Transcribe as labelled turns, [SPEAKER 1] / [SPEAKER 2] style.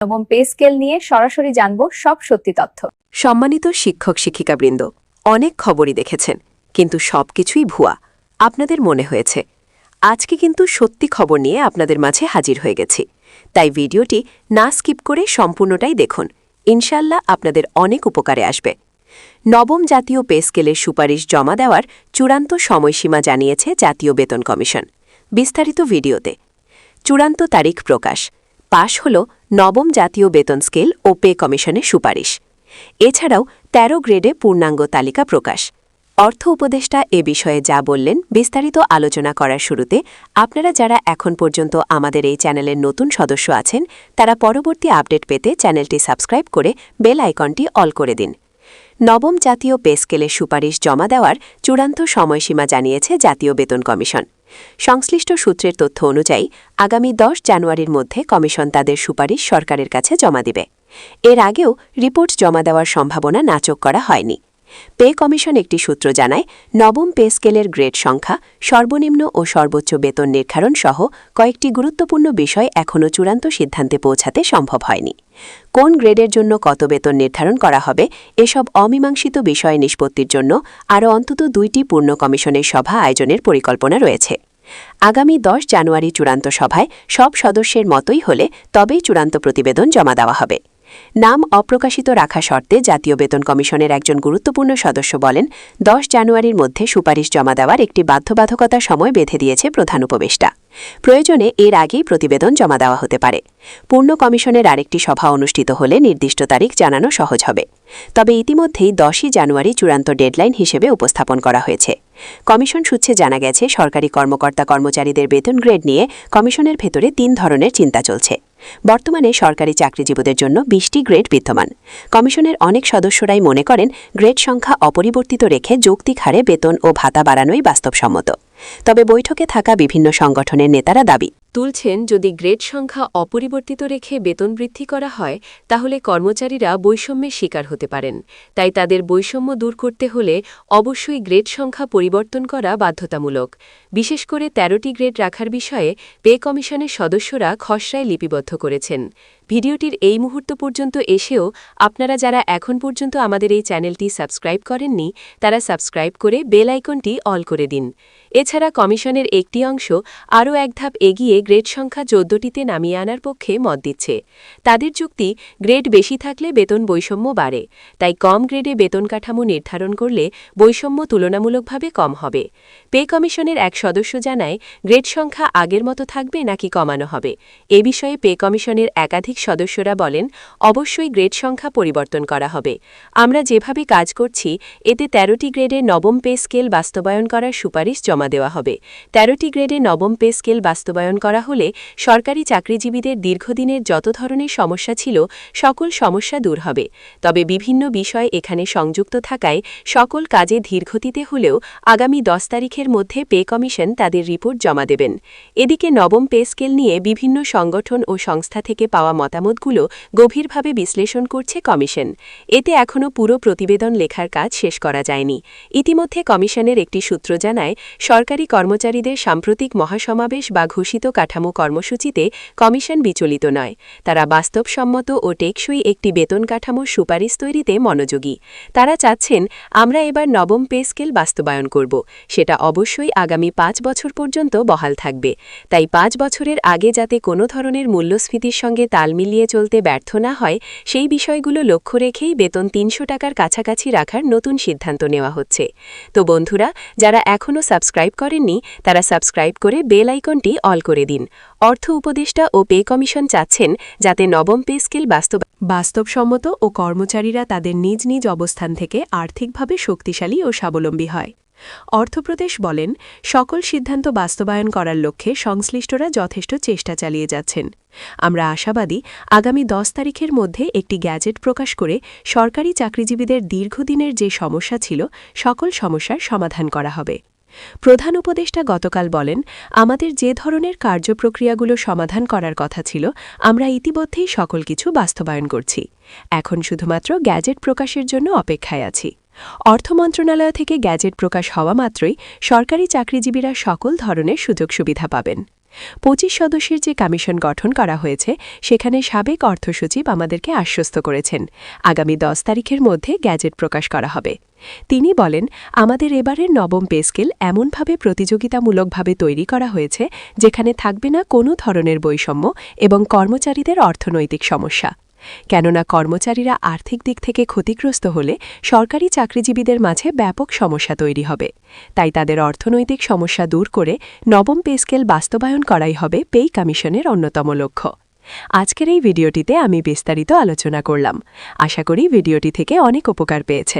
[SPEAKER 1] এবং pay scale নিয়ে সরাসরি জানব সব সত্যি তথ্য।
[SPEAKER 2] সম্মানিত শিক্ষক শিক্ষিকাবৃন্দ, অনেক খবরই দেখেছেন, কিন্তু সবকিছুই ভুয়া আপনাদের মনে হয়েছে। আজকে কিন্তু সত্যি খবর নিয়ে আপনাদের মাঝে হাজির হয়ে গেছি, তাই ভিডিওটি না স্কিপ করে সম্পূর্ণটাই দেখুন। ইনশাল্লাহ আপনাদের অনেক উপকারে আসবে। নবম জাতীয় পে স্কেলের সুপারিশ জমা দেওয়ার চূড়ান্ত সময়সীমা জানিয়েছে জাতীয় বেতন কমিশন। বিস্তারিত ভিডিওতে। চূড়ান্ত তারিখ প্রকাশ। পাশ হল নবম জাতীয় বেতন স্কেল ও পে কমিশনের সুপারিশ। এছাড়াও ১৩ গ্রেডে পূর্ণাঙ্গ তালিকা প্রকাশ। অর্থ উপদেষ্টা এ বিষয়ে যা বললেন বিস্তারিত আলোচনা করার শুরুতে আপনারা যারা এখন পর্যন্ত আমাদের এই চ্যানেলের নতুন সদস্য আছেন, তারা পরবর্তী আপডেট পেতে চ্যানেলটি সাবস্ক্রাইব করে বেল আইকনটি অল করে দিন। নবম জাতীয় পে স্কেলের সুপারিশ জমা দেওয়ার চূড়ান্ত সময়সীমা জানিয়েছে জাতীয় বেতন কমিশন। সংশ্লিষ্ট সূত্রের তথ্য অনুযায়ী আগামী ১০ জানুয়ারির মধ্যে কমিশন তাদের সুপারিশ সরকারের কাছে জমা দেবে। এর আগেও রিপোর্ট জমা দেওয়ার সম্ভাবনা নাকচ করা হয়নি। পে কমিশন একটি সূত্র জানায়, নবম পে স্কেলের গ্রেড সংখ্যা, সর্বনিম্ন ও সর্বোচ্চ বেতন নির্ধারণ সহ কয়েকটি গুরুত্বপূর্ণ বিষয় এখনও চূড়ান্ত সিদ্ধান্তে পৌঁছাতে সম্ভব হয়নি। কোন গ্রেডের জন্য কত বেতন নির্ধারণ করা হবে, এসব অমীমাংসিত বিষয় নিষ্পত্তির জন্য আরও অন্তত ২টি পূর্ণ কমিশনের সভা আয়োজনের পরিকল্পনা রয়েছে। আগামী ১০ জানুয়ারি চূড়ান্ত সভায় সব সদস্যের মতই হলে তবেই চূড়ান্ত প্রতিবেদন জমা দেওয়া হবে। নাম অপ্রকাশিত রাখা শর্তে জাতীয় বেতন কমিশনের একজন গুরুত্বপূর্ণ সদস্য বলেন, ১০ জানুয়ারির মধ্যে সুপারিশ জমা দেওয়ার একটি বাধ্যবাধকতার সময় বেঁধে দিয়েছে প্রধান উপদেষ্টা। প্রয়োজনে এর আগেই প্রতিবেদন জমা দেওয়া হতে পারে। পূর্ণ কমিশনের আরেকটি সভা অনুষ্ঠিত হলে নির্দিষ্ট তারিখ জানানো সহজ হবে। তবে ইতিমধ্যেই ১০ই জানুয়ারি চূড়ান্ত ডেডলাইন হিসেবে উপস্থাপন করা হয়েছে। কমিশন সূত্রে জানা গেছে, সরকারি কর্মকর্তা কর্মচারীদের বেতন গ্রেড নিয়ে কমিশনের ভেতরে ৩ ধরনের চিন্তা চলছে। বর্তমানে সরকারি চাকরিজীবীদের জন্য ২০টি গ্রেড বিদ্যমান। কমিশনের অনেক সদস্যরাই মনে করেন, গ্রেড সংখ্যা অপরিবর্তিত রেখে যৌক্তিক হারে বেতন ও ভাতা বাড়ানোই বাস্তবসম্মত। তবে বৈঠকে থাকা বিভিন্ন সংগঠনের নেতারা দাবি তুলছেন, যদি গ্রেড সংখ্যা অপরিবর্তিত রেখে বেতন বৃদ্ধি করা হয়, তাহলে কর্মচারীরা বৈষম্যের শিকার হতে পারেন। তাই তাদের বৈষম্য দূর করতে হলে অবশ্যই গ্রেড সংখ্যা পরিবর্তন করা বাধ্যতামূলক। বিশেষ করে ১৩টি গ্রেড রাখার বিষয়ে পে কমিশনের সদস্যরা খসড়ায় লিপিবদ্ধ করেছেন। ভিডিওটির এই মুহূর্ত পর্যন্ত এসেও আপনারা যারা এখন পর্যন্ত আমাদের এই চ্যানেলটি সাবস্ক্রাইব করেননি, তারা সাবস্ক্রাইব করে বেল আইকনটি অল করে দিন। এছাড়া কমিশনের একটি অংশ আরও এক ধাপ এগিয়ে গ্রেড সংখ্যা ১৪টিতে নামিয়ে আনার পক্ষে মত দিচ্ছে। তাদের যুক্তি, গ্রেড বেশি থাকলে বেতন বৈষম্য বাড়ে, তাই কম গ্রেডে বেতন কাঠামো নির্ধারণ করলে বৈষম্য তুলনামূলকভাবে কম হবে। পে কমিশনের এক সদস্য জানায়, গ্রেড সংখ্যা আগের মতো থাকবে নাকি কমানো হবে। এ বিষয়ে পে কমিশনের একাধিক সদস্যরা বলেন, অবশ্যই গ্রেড সংখ্যা পরিবর্তন করা হবে। আমরা যেভাবে কাজ করছি, এতে ১৩টি গ্রেডে নবম পে স্কেল বাস্তবায়ন করার সুপারিশ জমা দেওয়া হবে। ১৩টি গ্রেডে নবম পে স্কেল বাস্তবায়ন করা হলে সরকারি চাকরিজীবীদের দীর্ঘদিনের যত ধরনের সমস্যা ছিল, সকল সমস্যা দূর হবে। তবে বিভিন্ন বিষয় এখানে সংযুক্ত থাকায় সকল কাজে ধীরগতিতে হলেও আগামী ১০ তারিখের মধ্যে পে কমিশন তাদের রিপোর্ট জমা দেবেন। এদিকে নবম পে স্কেল নিয়ে বিভিন্ন সংগঠন ও সংস্থা থেকে পাওয়া মতামতগুলো গভীরভাবে বিশ্লেষণ করছে কমিশন। এতে এখনও পুরো প্রতিবেদন লেখার কাজ শেষ করা যায়নি। ইতিমধ্যে কমিশনের একটি সূত্র জানায়, সরকারি কর্মচারীদের সাম্প্রতিক মহাসমাবেশ বা ঘোষিত কাঠামো কর্মসূচিতে কমিশন বিচলিত নয়। তারা বাস্তবসম্মত ও টেকসই একটি বেতন কাঠামোর সুপারিশ তৈরিতে মনোযোগী। তারা চাচ্ছেন, আমরা এবার নবম পে স্কেল বাস্তবায়ন করব। সেটা অবশ্যই আগামী ৫ বছর পর্যন্ত বহাল থাকবে। তাই ৫ বছরের আগে যাতে কোনো ধরনের মূল্যস্ফীতির সঙ্গে তাল মিলিয়ে চলতে ব্যর্থ না হয়, সেই বিষয়গুলো লক্ষ্য রেখেই বেতন ৩০০ টাকার কাছাকাছি রাখার নতুন সিদ্ধান্ত নেওয়া হচ্ছে। তো বন্ধুরা, যারা এখনও সাবস্ক্রাইব করেননি, তারা সাবস্ক্রাইব করে বেল আইকনটি অল করে দিন। অর্থ উপদেষ্টা ও পে কমিশন চাচ্ছেন, যাতে নবম পে স্কেল বাস্তবসম্মত ও কর্মচারীরা তাদের নিজ নিজ অবস্থান থেকে আর্থিকভাবে শক্তিশালী ও স্বাবলম্বী হয়। অর্থপ্রদেশ বলেন, সকল সিদ্ধান্ত বাস্তবায়ন করার লক্ষ্যে সংশ্লিষ্টরা যথেষ্ট চেষ্টা চালিয়ে যাচ্ছেন। আমরা আশাবাদী, আগামী ১০ তারিখের মধ্যে একটি গ্যাজেট প্রকাশ করে সরকারি চাকরিজীবীদের দীর্ঘদিনের যে সমস্যা ছিল, সকল সমস্যার সমাধান করা হবে। প্রধান উপদেষ্টা গতকাল বলেন, আমাদের যে ধরনের কার্যপ্রক্রিয়াগুলো সমাধান করার কথা ছিল, আমরা ইতিমধ্যেই সকল কিছু বাস্তবায়ন করছি। এখন শুধুমাত্র গ্যাজেট প্রকাশের জন্য অপেক্ষায় আছি। অর্থ মন্ত্রণালয় থেকে গ্যাজেট প্রকাশ হওয়া মাত্রই সরকারি চাকরিজীবীরা সকল ধরনের সুযোগ সুবিধা পাবেন। 25 সদস্যের যে কমিশন গঠন করা হয়েছে সেখানে সাবেক অর্থসচিব আমাদেরকে আশ্বস্ত করেছেন আগামী 10 তারিখের মধ্যে গ্যাজেট প্রকাশ করা হবে। তিনি বলেন, আমাদের এবারের নবম পে স্কেল এমনভাবে প্রতিযোগিতামূলকভাবে তৈরি করা হয়েছে যেখানে থাকবে না কোনো ধরনের বৈষম্য এবং কর্মচারীদের অর্থনৈতিক সমস্যা। কেননা কর্মচারীরা আর্থিক দিক থেকে ক্ষতিগ্রস্ত হলে সরকারি চাকরিজীবীদের মাঝে ব্যাপক সমস্যা তৈরি হবে। তাই তাদের অর্থনৈতিক সমস্যা দূর করে নবম পে স্কেল বাস্তবায়ন করাই হবে পে কমিশনের অন্যতম লক্ষ্য। আজকের এই ভিডিওটিতে আমি বিস্তারিত আলোচনা করলাম। আশা করি ভিডিওটি থেকে অনেক উপকার পেয়েছেন।